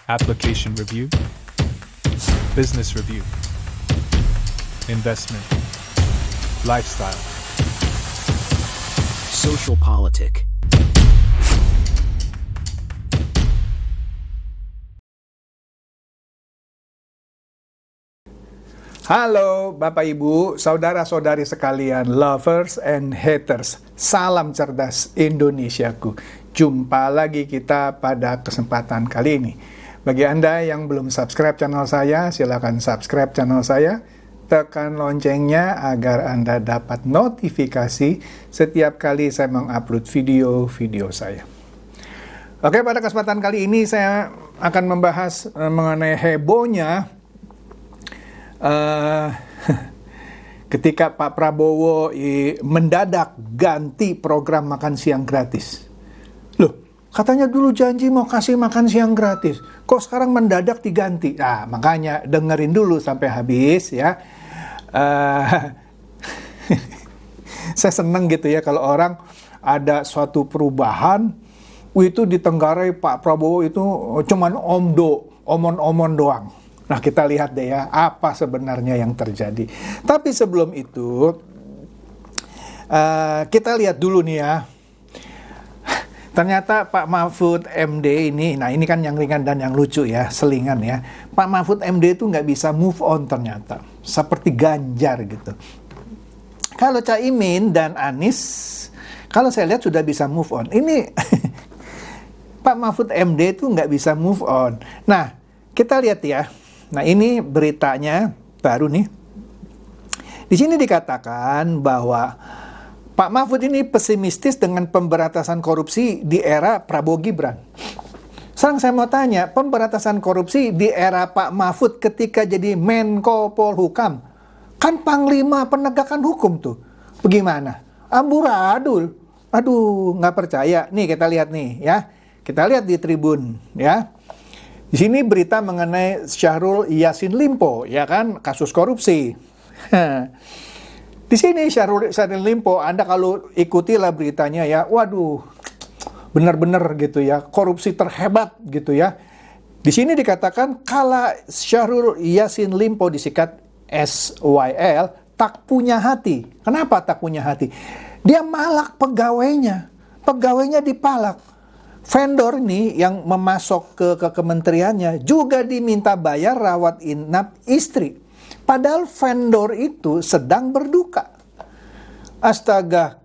application review, business review, investment, lifestyle, social politic. Halo Bapak Ibu, saudara-saudari sekalian, lovers and haters. Salam cerdas Indonesiaku. Jumpa lagi kita pada kesempatan kali ini. Bagi Anda yang belum subscribe channel saya, silakan subscribe channel saya. Tekan loncengnya agar Anda dapat notifikasi setiap kali saya mengupload video-video saya. Oke, pada kesempatan kali ini saya akan membahas mengenai hebohnya ketika Pak Prabowo mendadak ganti program makan siang gratis. Loh, katanya dulu janji mau kasih makan siang gratis, kok sekarang mendadak diganti? Nah, makanya dengerin dulu sampai habis ya. Saya seneng gitu ya kalau orang ada suatu perubahan, itu ditenggarai Pak Prabowo itu cuman omon-omon doang. Nah, kita lihat deh ya, apa sebenarnya yang terjadi. Tapi sebelum itu, kita lihat dulu nih ya. Ternyata Pak Mahfud MD ini, nah ini kan yang ringan dan yang lucu ya, selingan ya. Pak Mahfud MD itu nggak bisa move on ternyata. Seperti Ganjar gitu. Kalau Caimin dan Anies, kalau saya lihat sudah bisa move on. Ini Pak Mahfud MD itu nggak bisa move on. Nah, kita lihat ya. Nah, ini beritanya baru nih. Di sini dikatakan bahwa Pak Mahfud ini pesimistis dengan pemberantasan korupsi di era Prabowo Gibran. Sekarang saya mau tanya, pemberantasan korupsi di era Pak Mahfud ketika jadi Menko Polhukam, kan Panglima penegakan hukum tuh. Bagaimana? Amburadul. Aduh, nggak percaya. Nih, kita lihat nih ya. Kita lihat di Tribun ya. Di sini berita mengenai Syahrul Yassin Limpo, ya kan, kasus korupsi. Di sini Syahrul Yassin Limpo, Anda kalau ikutilah beritanya ya, waduh, benar-benar gitu ya, korupsi terhebat gitu ya. Di sini dikatakan kala Syahrul Yassin Limpo disikat SYL, tak punya hati. Kenapa tak punya hati? Dia malak pegawainya dipalak. Vendor ini yang memasok ke kementeriannya juga diminta bayar rawat inap istri. Padahal vendor itu sedang berduka. Astaga,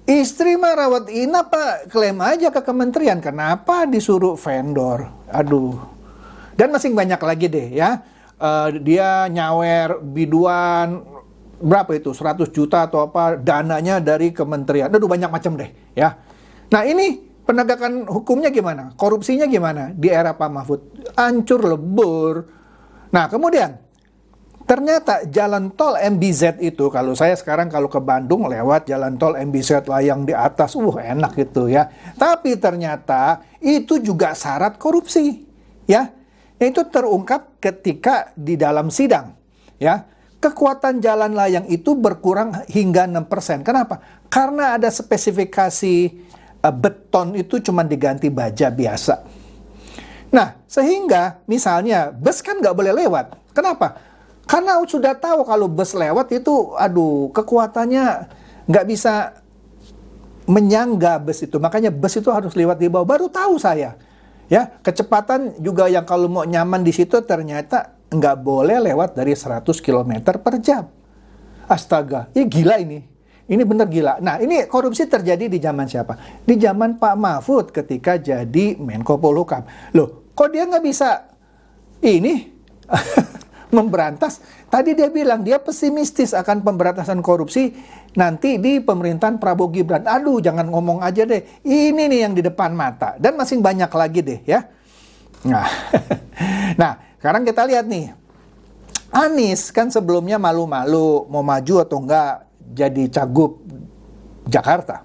istri mah rawat inap Pak, klaim aja ke kementerian. Kenapa disuruh vendor? Aduh. Dan masih banyak lagi deh ya. Dia nyawer biduan, berapa itu? 100 juta atau apa, dananya dari kementerian. Aduh, banyak macam deh ya. Nah, ini penegakan hukumnya gimana? Korupsinya gimana di era Pak Mahfud? Hancur lebur. Nah, kemudian ternyata jalan tol MBZ itu, kalau saya sekarang kalau ke Bandung lewat jalan tol MBZ lah yang di atas, enak gitu ya. Tapi ternyata itu juga syarat korupsi, ya. Itu terungkap ketika di dalam sidang, ya. Kekuatan jalan layang itu berkurang hingga 6%. Kenapa? Karena ada spesifikasi beton itu cuma diganti baja biasa. Nah, sehingga misalnya bus kan nggak boleh lewat. Kenapa? Karena sudah tahu kalau bus lewat itu, aduh, kekuatannya nggak bisa menyangga bus itu. Makanya bus itu harus lewat di bawah. Baru tahu saya. Ya, kecepatan juga yang kalau mau nyaman di situ ternyata nggak boleh lewat dari 100 km per jam. Astaga, ini gila ini. Ini benar gila. Nah, ini korupsi terjadi di zaman siapa? Di zaman Pak Mahfud ketika jadi Menko Polhukam. Loh, kok dia nggak bisa ini memberantas? Tadi dia bilang dia pesimistis akan pemberantasan korupsi nanti di pemerintahan Prabowo Gibran. Aduh, jangan ngomong aja deh. Ini nih yang di depan mata. Dan masih banyak lagi deh ya. Nah, nah sekarang kita lihat nih. Anies kan sebelumnya malu-malu mau maju atau enggak jadi cagup Jakarta.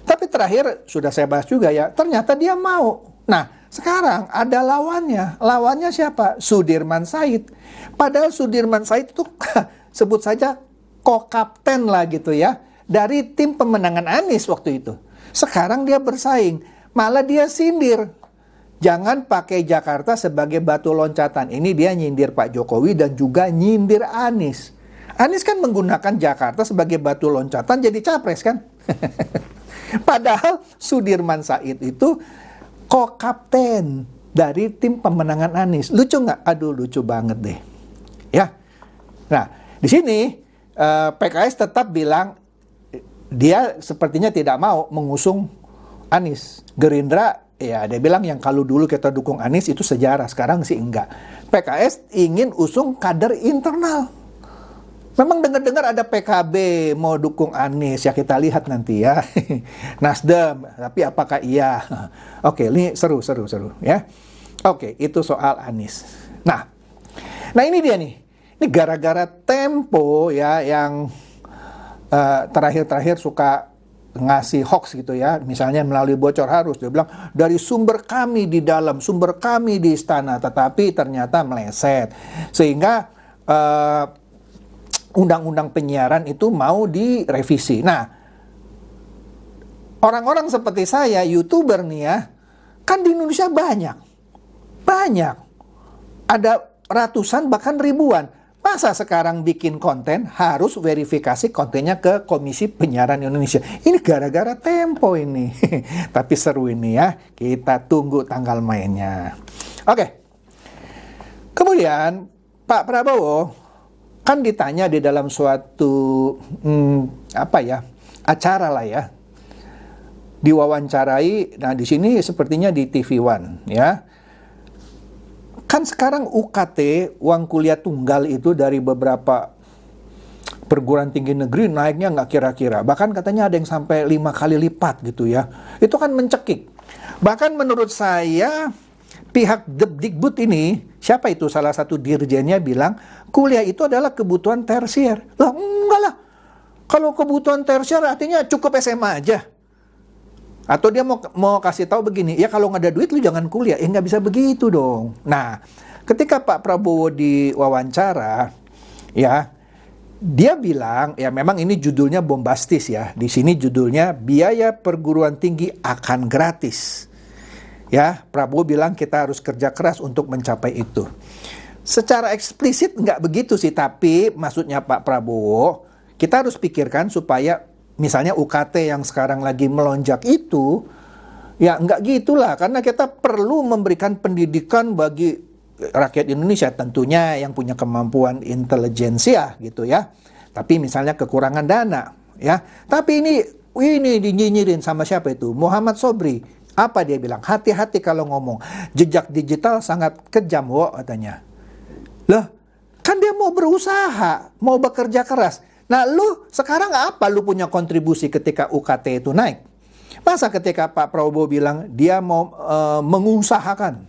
Tapi terakhir sudah saya bahas juga ya, ternyata dia mau. Nah, sekarang ada lawannya. Lawannya siapa? Sudirman Said. Padahal Sudirman Said itu sebut saja ko-kapten lah gitu ya, dari tim pemenangan Anies waktu itu. Sekarang dia bersaing, malah dia sindir. Jangan pakai Jakarta sebagai batu loncatan. Ini dia nyindir Pak Jokowi dan juga nyindir Anies. Anies kan menggunakan Jakarta sebagai batu loncatan jadi capres kan? Padahal Sudirman Said itu co-kapten dari tim pemenangan Anies. Lucu nggak? Aduh, lucu banget deh. Ya. Nah, di sini PKS tetap bilang dia sepertinya tidak mau mengusung Anies. Gerindra, ya dia bilang yang kalau dulu kita dukung Anies itu sejarah, sekarang sih enggak. PKS ingin usung kader internal. Memang dengar-dengar ada PKB mau dukung Anies, ya kita lihat nanti ya. Nasdem, tapi apakah iya? Oke, ini seru ya. Oke, itu soal Anies. Nah ini dia nih. Ini gara-gara Tempo ya yang terakhir-terakhir suka ngasih hoax gitu ya, misalnya melalui bocor harus, dia bilang dari sumber kami di dalam, sumber kami di istana, tetapi ternyata meleset, sehingga undang-undang penyiaran itu mau direvisi. Nah, orang-orang seperti saya, YouTuber nih ya, kan di Indonesia banyak, ada ratusan bahkan ribuan. Masa sekarang bikin konten harus verifikasi kontennya ke Komisi Penyiaran Indonesia? Ini gara-gara Tempo ini. Tapi seru ini ya. Kita tunggu tanggal mainnya. Oke. Kemudian Pak Prabowo kan ditanya di dalam suatu acara lah ya. Diwawancarai. Nah, di sini sepertinya di TV One ya. Kan sekarang UKT, uang kuliah tunggal itu dari beberapa perguruan tinggi negeri naiknya nggak kira-kira. Bahkan katanya ada yang sampai 5 kali lipat gitu ya. Itu kan mencekik. Bahkan menurut saya, pihak Dikbud ini, siapa itu salah satu dirjennya bilang, kuliah itu adalah kebutuhan tersier. Lah enggak lah. Kalau kebutuhan tersier artinya cukup SMA aja. Atau dia mau kasih tahu begini, ya kalau nggak ada duit lu jangan kuliah. Nggak bisa begitu dong. Nah, ketika Pak Prabowo diwawancara, ya dia bilang, ya memang ini judulnya bombastis ya. Di sini judulnya biaya perguruan tinggi akan gratis. Ya, Prabowo bilang kita harus kerja keras untuk mencapai itu. Secara eksplisit nggak begitu sih, tapi maksudnya Pak Prabowo, kita harus pikirkan supaya misalnya UKT yang sekarang lagi melonjak itu, ya nggak gitulah, karena kita perlu memberikan pendidikan bagi rakyat Indonesia, tentunya yang punya kemampuan intelijensia gitu ya. Tapi misalnya kekurangan dana, ya. Tapi ini dinyinyirin sama siapa itu? Muhammad Sobri. Apa dia bilang? Hati-hati kalau ngomong. Jejak digital sangat kejam, katanya. Loh, kan dia mau berusaha, mau bekerja keras. Nah, lu sekarang apa lu punya kontribusi ketika UKT itu naik? Masa ketika Pak Prabowo bilang dia mau mengusahakan?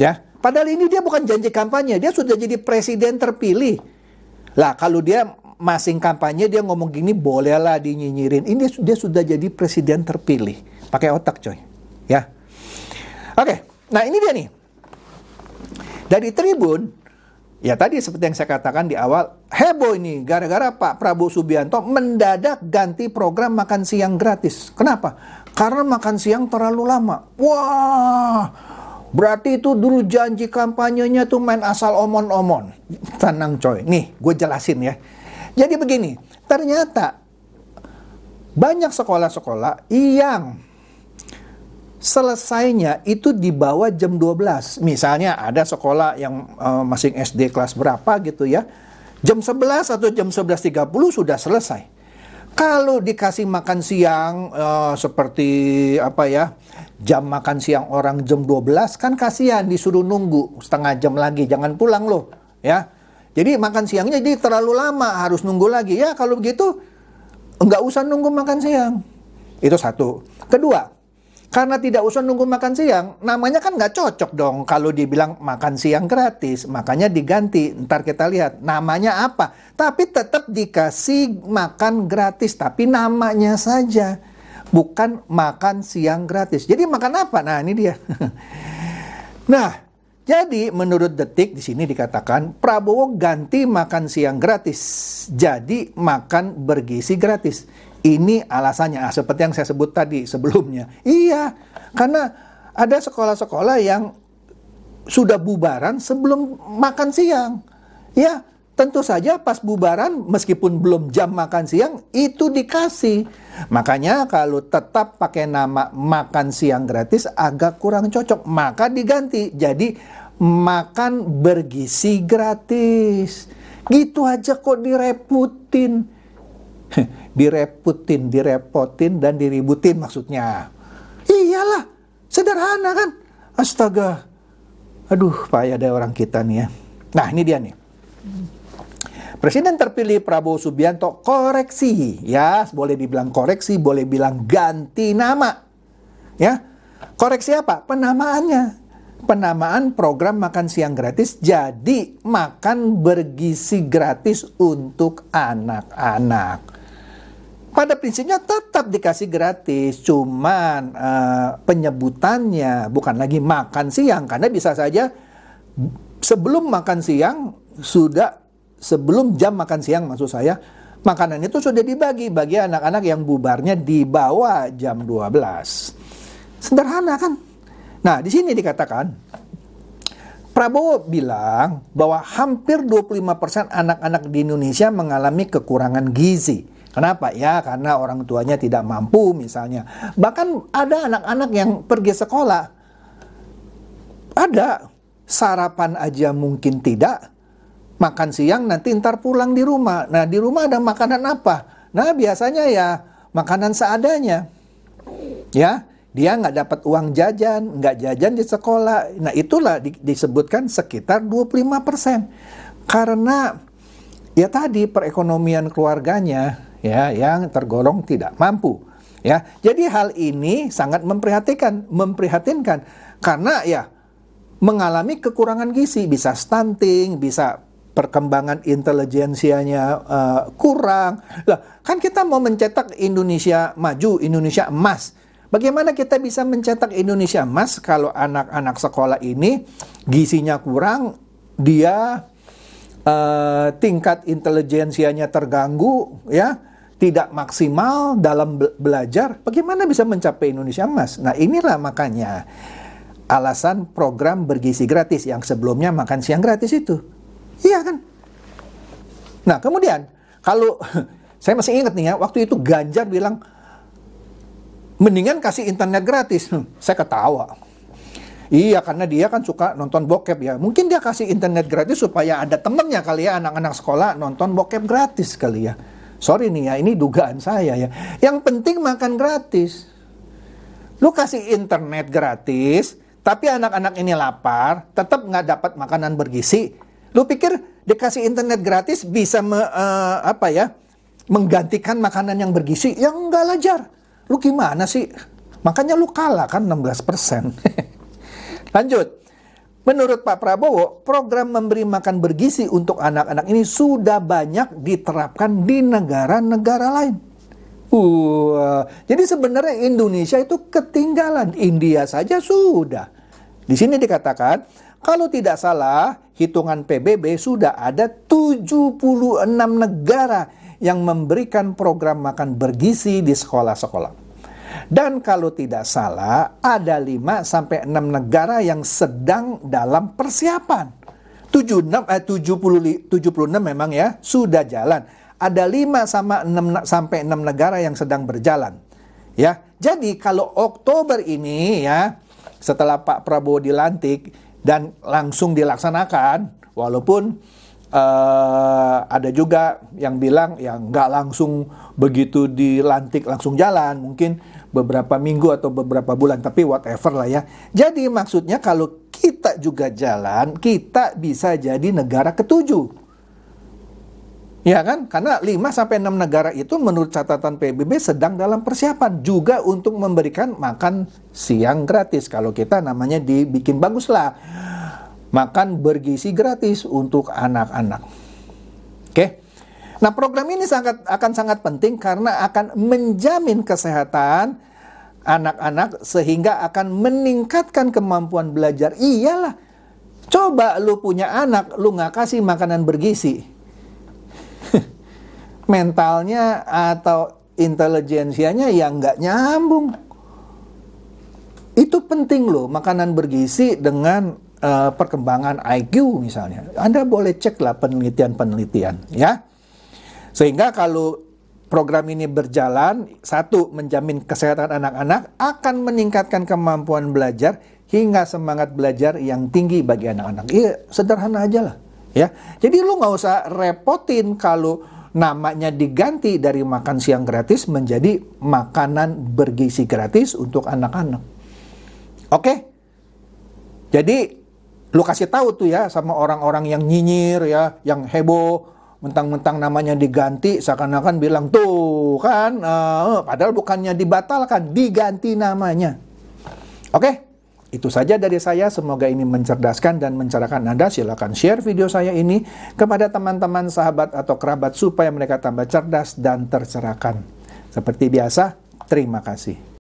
Ya, padahal ini dia bukan janji kampanye, dia sudah jadi presiden terpilih. Lah, kalau dia masing kampanye dia ngomong gini, bolehlah dinyinyirin. Ini dia sudah jadi presiden terpilih. Pakai otak, coy. Ya. Oke, nah ini dia nih. Dari Tribun, ya tadi seperti yang saya katakan di awal, heboh ini gara-gara Pak Prabowo Subianto mendadak ganti program makan siang gratis. Kenapa? Karena makan siang terlalu lama. Wah, berarti itu dulu janji kampanyenya tuh main asal omon-omon. Tenang coy, nih gue jelasin ya. Jadi begini, ternyata banyak sekolah-sekolah yang selesainya itu di bawah jam 12. Misalnya ada sekolah yang masing SD kelas berapa gitu ya. Jam 11 atau jam 11.30 sudah selesai. Kalau dikasih makan siang seperti apa ya, jam makan siang orang jam 12 kan kasihan disuruh nunggu setengah jam lagi, jangan pulang loh ya. Jadi makan siangnya jadi terlalu lama, harus nunggu lagi. Ya kalau begitu nggak usah nunggu makan siang. Itu satu. Kedua, karena tidak usah nunggu makan siang, namanya kan nggak cocok dong kalau dibilang makan siang gratis. Makanya diganti, ntar kita lihat namanya apa. Tapi tetap dikasih makan gratis, tapi namanya saja. Bukan makan siang gratis. Jadi makan apa? Nah ini dia. Nah, jadi menurut Detik di sini dikatakan Prabowo ganti makan siang gratis. Jadi makan bergizi gratis. Ini alasannya, seperti yang saya sebut tadi sebelumnya. Iya, karena ada sekolah-sekolah yang sudah bubaran sebelum makan siang. Ya, tentu saja pas bubaran meskipun belum jam makan siang itu dikasih. Makanya kalau tetap pakai nama makan siang gratis agak kurang cocok, maka diganti jadi makan bergizi gratis. Gitu aja kok direpotin, direpotin dan diributin maksudnya. Iyalah, sederhana kan? Astaga. Aduh, payah deh orang kita nih ya. Nah, ini dia nih. Presiden terpilih Prabowo Subianto koreksi, ya, boleh dibilang koreksi, boleh bilang ganti nama. Ya. Koreksi apa? Penamaannya. Penamaan program makan siang gratis jadi makan bergizi gratis untuk anak-anak. Pada prinsipnya tetap dikasih gratis, cuman penyebutannya bukan lagi makan siang, karena bisa saja sebelum makan siang sebelum jam makan siang maksud saya, makanan itu sudah dibagi bagi anak-anak yang bubarnya di bawah jam 12. Sederhana kan? Nah, di sini dikatakan Prabowo bilang bahwa hampir 25% anak-anak di Indonesia mengalami kekurangan gizi. Kenapa? Ya, karena orang tuanya tidak mampu misalnya. Bahkan ada anak-anak yang pergi sekolah, ada sarapan aja mungkin tidak, makan siang nanti ntar pulang di rumah. Nah, di rumah ada makanan apa? Nah, biasanya ya makanan seadanya. Ya, dia nggak dapat uang jajan, nggak jajan di sekolah. Nah, itulah disebutkan sekitar 25%. Karena ya tadi perekonomian keluarganya ya yang tergolong tidak mampu. Ya, jadi hal ini sangat memprihatinkan karena ya mengalami kekurangan gizi, bisa stunting, bisa perkembangan intelijensianya kurang. Lah, kan kita mau mencetak Indonesia maju, Indonesia emas. Bagaimana kita bisa mencetak Indonesia emas kalau anak-anak sekolah ini gizinya kurang, dia tingkat intelijensianya terganggu, ya, tidak maksimal dalam belajar? Bagaimana bisa mencapai Indonesia emas? Nah, inilah makanya alasan program bergizi gratis yang sebelumnya makan siang gratis itu. Iya kan? Nah, kemudian kalau saya masih ingat nih ya, waktu itu Ganjar bilang mendingan kasih internet gratis. Saya ketawa. Iya, karena dia kan suka nonton bokep ya. Mungkin dia kasih internet gratis supaya ada temennya kali ya, anak-anak sekolah nonton bokep gratis kali ya. Sorry nih ya, ini dugaan saya ya. Yang penting makan gratis. Lu kasih internet gratis, tapi anak-anak ini lapar, tetap nggak dapat makanan bergizi. Lu pikir dikasih internet gratis bisa menggantikan makanan yang bergizi? Ya enggak lah, Jar. Lu gimana sih? Makanya lu kalah kan 16%. Lanjut. Menurut Pak Prabowo, program memberi makan bergizi untuk anak-anak ini sudah banyak diterapkan di negara-negara lain. Jadi sebenarnya Indonesia itu ketinggalan. India saja sudah. Di sini dikatakan, kalau tidak salah, hitungan PBB sudah ada 76 negara yang memberikan program makan bergizi di sekolah-sekolah. Dan kalau tidak salah, ada 5-6 negara yang sedang dalam persiapan. 76 memang ya, sudah jalan. Ada 5-6 negara yang sedang berjalan. Ya, jadi kalau Oktober ini ya, setelah Pak Prabowo dilantik dan langsung dilaksanakan, walaupun ada juga yang bilang ya nggak langsung begitu dilantik langsung jalan, mungkin beberapa minggu atau beberapa bulan, tapi whatever lah ya. Jadi maksudnya kalau kita juga jalan, kita bisa jadi negara ke-7. Ya kan? Karena 5-6 negara itu menurut catatan PBB sedang dalam persiapan juga untuk memberikan makan siang gratis. Kalau kita namanya dibikin bagus lah. Makan bergizi gratis untuk anak-anak. Oke. Nah, program ini akan sangat penting karena akan menjamin kesehatan anak-anak sehingga akan meningkatkan kemampuan belajar. Iyalah. Coba lu punya anak, lu nggak kasih makanan bergizi. Mentalnya atau intelijensianya yang nggak nyambung. Itu penting loh, makanan bergizi dengan perkembangan IQ misalnya. Anda boleh ceklah penelitian-penelitian ya. Sehingga kalau program ini berjalan, satu, menjamin kesehatan anak-anak, akan meningkatkan kemampuan belajar hingga semangat belajar yang tinggi bagi anak-anak. Iya, sederhana aja lah ya. Jadi lu nggak usah repotin kalau namanya diganti dari makan siang gratis menjadi makanan bergizi gratis untuk anak-anak. Oke? Jadi lu kasih tahu tuh ya sama orang-orang yang nyinyir ya, yang heboh, mentang-mentang namanya diganti, seakan-akan bilang tuh kan, padahal bukannya dibatalkan, diganti namanya. Oke? Itu saja dari saya, semoga ini mencerdaskan dan mencerahkan Anda. Silakan share video saya ini kepada teman-teman, sahabat, atau kerabat supaya mereka tambah cerdas dan tercerahkan. Seperti biasa, terima kasih.